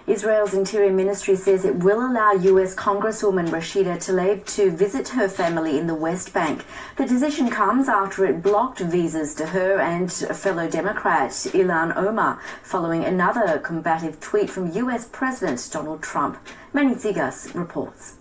Israel's Interior Ministry says it will allow US Congresswoman Rashida Tlaib to visit her family in the West Bank. The decision comes after it blocked visas to her and fellow Democrat Ilhan Omar, following another combative tweet from US President Donald Trump. Manny Zigas reports.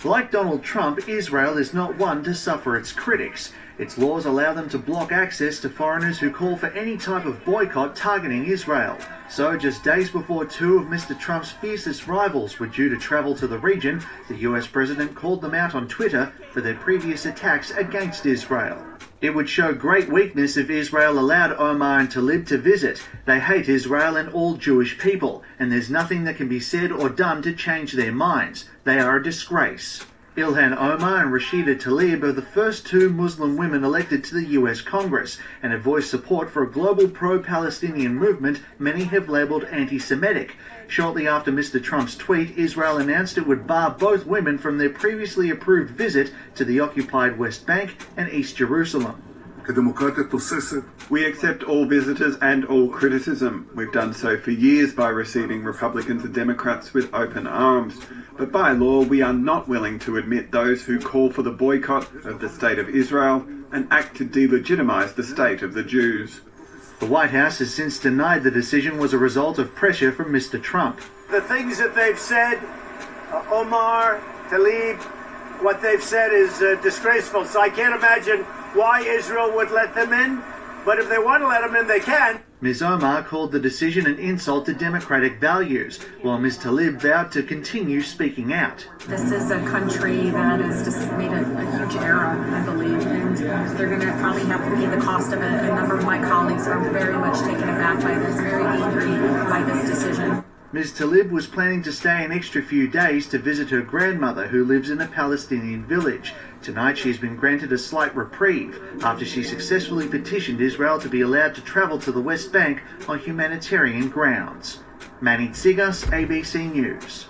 Like Donald Trump, Israel is not one to suffer its critics. Its laws allow them to block access to foreigners who call for any type of boycott targeting Israel. So, just days before two of Mr. Trump's fiercest rivals were due to travel to the region, the US president called them out on Twitter for their previous attacks against Israel. It would show great weakness if Israel allowed Omar and Tlaib to visit. They hate Israel and all Jewish people, and there's nothing that can be said or done to change their minds. They are a disgrace. Ilhan Omar and Rashida Tlaib are the first two Muslim women elected to the US Congress and have voiced support for a global pro-Palestinian movement many have labelled anti-Semitic. Shortly after Mr. Trump's tweet, Israel announced it would bar both women from their previously approved visit to the occupied West Bank and East Jerusalem. We accept all visitors and all criticism. We've done so for years by receiving Republicans and Democrats with open arms. But by law, we are not willing to admit those who call for the boycott of the State of Israel and act to delegitimize the state of the Jews. The White House has since denied the decision was a result of pressure from Mr. Trump. The things that they've said, Omar, Tlaib, what they've said is disgraceful. So I can't imagine why Israel would let them in. But if they want to let them in, they can. Ms. Omar called the decision an insult to democratic values, while Ms. Tlaib vowed to continue speaking out. This is a country that has just made a huge error, I believe, and they're going to probably have to pay the cost of it. A number of my colleagues are very much taken aback by this, very angry by this decision. Ms. Tlaib was planning to stay an extra few days to visit her grandmother, who lives in a Palestinian village. Tonight she has been granted a slight reprieve after she successfully petitioned Israel to be allowed to travel to the West Bank on humanitarian grounds. Manny Zigas, ABC News.